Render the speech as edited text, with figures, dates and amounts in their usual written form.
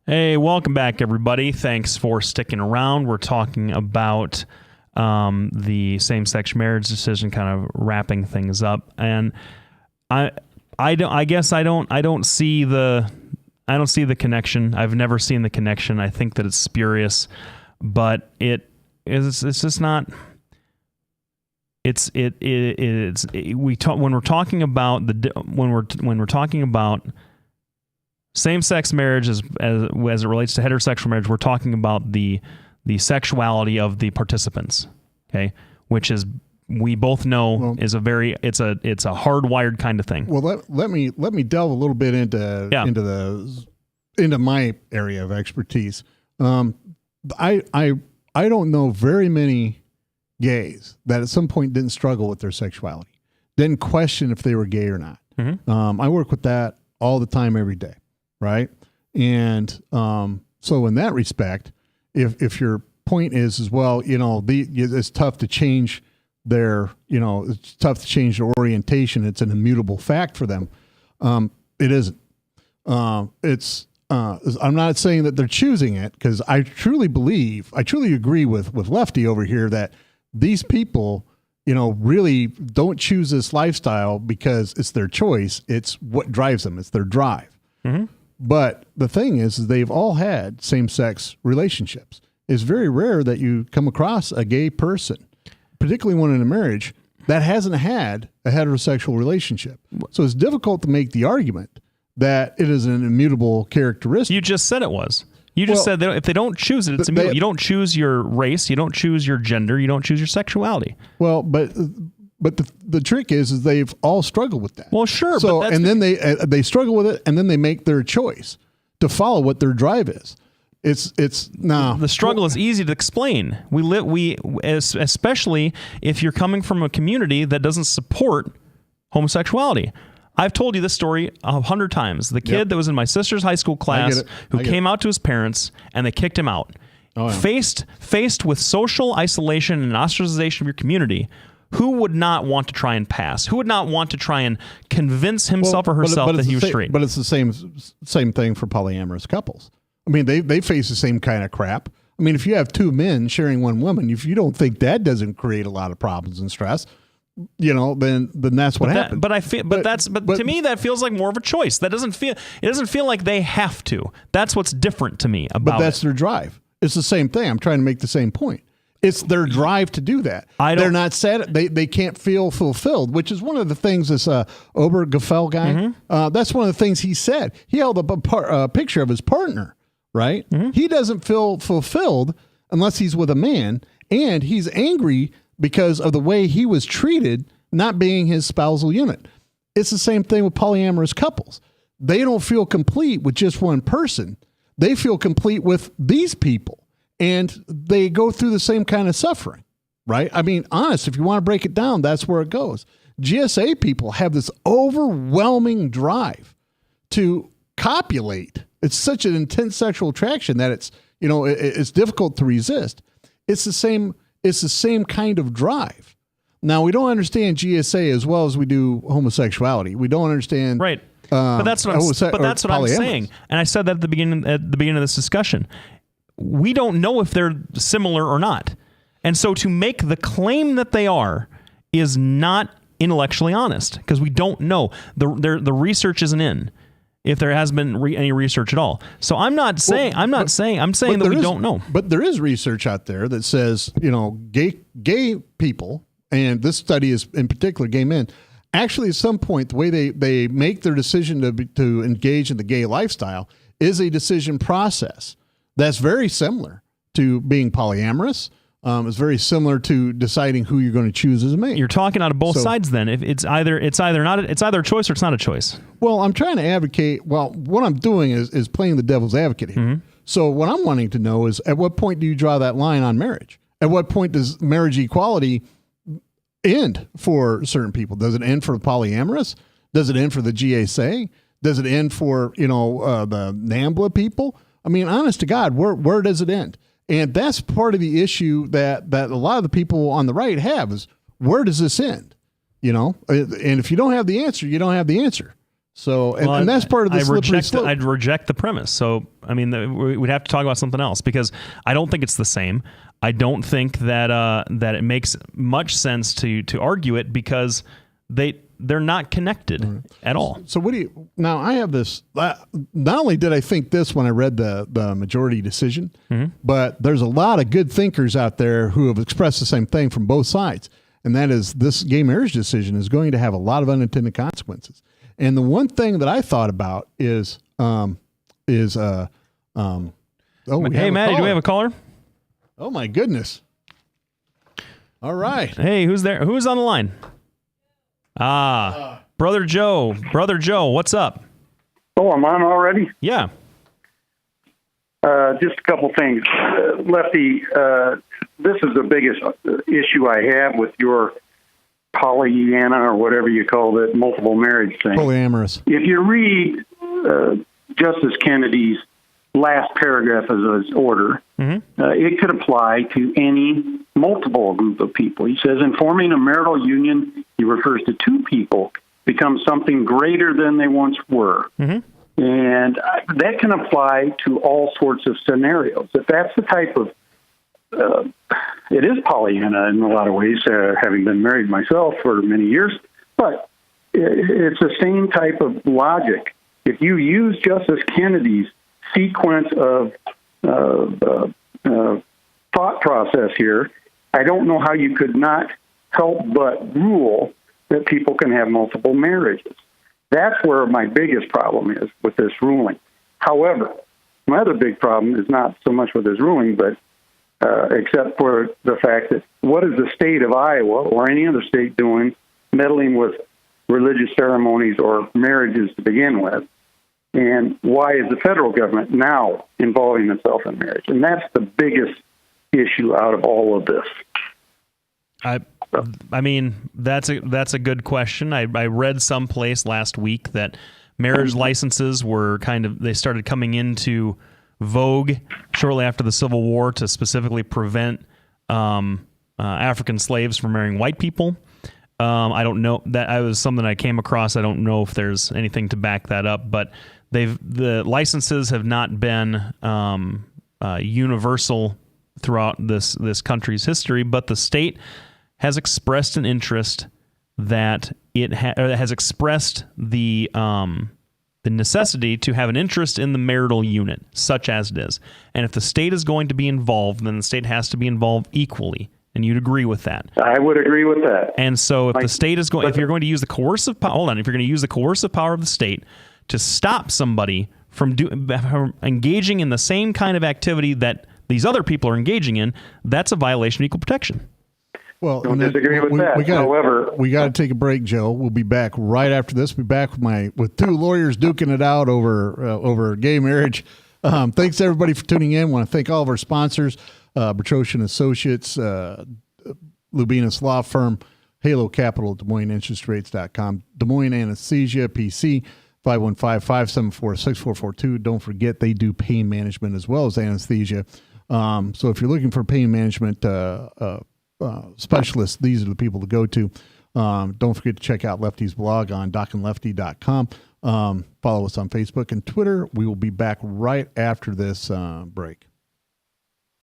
Hey, welcome back, everybody. Thanks for sticking around. We're talking about the same-sex marriage decision, kind of wrapping things up. And I don't see the connection. I've never seen the connection. I think that it's spurious, but it's just not. When we're talking about same-sex marriage as it relates to heterosexual marriage, we're talking about the sexuality of the participants, okay? Which is, we both know, is a hardwired kind of thing. Well, let me delve a little bit into my area of expertise. I don't know very many gays that at some point didn't struggle with their sexuality, didn't question if they were gay or not. Mm-hmm. I work with that all the time, every day. Right. And so in that respect, if your point is well, it's tough to change it's tough to change their orientation. It's an immutable fact for them. It isn't. I'm not saying that they're choosing it, because I truly agree with Lefty over here that these people, really don't choose this lifestyle because it's their choice. It's what drives them. It's their drive. Mm-hmm. But the thing is they've all had same-sex relationships. It's very rare that you come across a gay person, particularly one in a marriage, that hasn't had a heterosexual relationship. So it's difficult to make the argument that it is an immutable characteristic. You just said it was. You just said that if they don't choose it, it's immutable. You don't choose your race. You don't choose your gender. You don't choose your sexuality. Well, but the trick is they've all struggled with that. Well, sure. So, and then they struggle with it, and then they make their choice to follow what their drive is. The struggle is easy to explain. Especially if you're coming from a community that doesn't support homosexuality. I've told you this story 100 times. The kid that was in my sister's high school class who came out to his parents and they kicked him out. Oh, yeah. Faced with social isolation and ostracization of your community, who would not want to try and pass? Who would not want to try and convince himself or herself that he was straight? But it's the same thing for polyamorous couples. I mean, they face the same kind of crap. I mean, if you have two men sharing one woman, if you don't think that doesn't create a lot of problems and stress, then that's what happens. But to me, that feels like more of a choice. It doesn't feel like they have to. That's what's different to me about it. But that's their drive. It's the same thing. I'm trying to make the same point. It's their drive to do that. They're not sad. They can't feel fulfilled, which is one of the things this Obergefell guy, mm-hmm. That's one of the things he said. He held up a picture of his partner, right? Mm-hmm. He doesn't feel fulfilled unless he's with a man, and he's angry because of the way he was treated, not being his spousal unit. It's the same thing with polyamorous couples. They don't feel complete with just one person. They feel complete with these people, and they go through the same kind of suffering, right? I mean, honest, if you want to break it down, that's where it goes. GSA people have this overwhelming drive to copulate. It's such an intense sexual attraction that it's difficult to resist. It's the same kind of drive. Now, we don't understand GSA as well as we do homosexuality. We don't understand. Right. But that's what I'm saying. And I said that at the beginning of this discussion. We don't know if they're similar or not. And so to make the claim that they are is not intellectually honest, because we don't know. The research isn't in, if there has been any research at all. So I'm saying that we don't know. But there is research out there that says, gay people, and this study is in particular gay men, actually at some point, the way they make their decision to engage in the gay lifestyle is a decision process that's very similar to being polyamorous. It's very similar to deciding who you're going to choose as a mate. You're talking out of both sides then. If it's either a choice or it's not a choice. Well, I'm trying to advocate. Well, what I'm doing is playing the devil's advocate here. Mm-hmm. So what I'm wanting to know is, at what point do you draw that line on marriage? At what point does marriage equality end for certain people? Does it end for the polyamorous? Does it end for the GSA? Does it end for the NAMBLA people? I mean, honest to God, where does it end? And that's part of the issue that a lot of the people on the right have is, where does this end? And if you don't have the answer, you don't have the answer. So, and that's part of the slippery slope. I'd reject the premise. So, I mean, we'd have to talk about something else because I don't think it's the same. I don't think that that it makes much sense to argue it because they're not connected at all. So now I have this, not only did I think this when I read the majority decision, but there's a lot of good thinkers out there who have expressed the same thing from both sides. And that is this gay marriage decision is going to have a lot of unintended consequences. And the one thing that I thought about is hey, Maddie, do we have a caller? Oh my goodness. All right. Hey, who's there? Who's on the line? Brother Joe. Brother Joe, what's up? Oh, I'm on already? Yeah. Just a couple things. Lefty, this is the biggest issue I have with your Pollyanna or whatever you call it, multiple marriage thing. Polyamorous. If you read Justice Kennedy's last paragraph of his order, it could apply to any multiple group of people. He says, in forming a marital union, he refers to two people become something greater than they once were. And that can apply to all sorts of scenarios. If that's the type of, it is Pollyanna in a lot of ways, having been married myself for many years, but it's the same type of logic. If you use Justice Kennedy's sequence of thought process here, I don't know how you could not help but rule that people can have multiple marriages. That's where my biggest problem is with this ruling. However, my other big problem is not so much with this ruling, but except for the fact that what is the state of Iowa or any other state doing meddling with religious ceremonies or marriages to begin with? And why is the federal government now involving itself in marriage? And that's the biggest issue out of all of this. I mean, that's a good question. I read someplace last week that marriage licenses were they started coming into vogue shortly after the Civil War to specifically prevent African slaves from marrying white people. I don't know, that was something I came across. I don't know if there's anything to back that up, but the licenses have not been universal throughout this country's history, but the state has expressed an interest that has expressed the necessity to have an interest in the marital unit, such as it is. And if the state is going to be involved, then the state has to be involved equally. And you'd agree with that? I would agree with that. And so, if the state is if you're going to use the coercive power, if you're going to use the coercive power of the state to stop somebody from engaging in the same kind of activity that these other people are engaging in, that's a violation of equal protection. Well, don't disagree with that. However, we got to take a break, Joe. We'll be back right after this. We'll be back with two lawyers duking it out over gay marriage. Thanks everybody for tuning in. I want to thank all of our sponsors: Bertrosian Associates, Lubinas Law Firm, Halo Capital, DesMoinesInterestRates.com, Des Moines Anesthesia PC 515-574-6442. Don't forget they do pain management as well as anesthesia. So if you're looking for pain management specialists, these are the people to go to. Don't forget to check out Lefty's blog on docandlefty.com. Follow us on Facebook and Twitter. We will be back right after this break.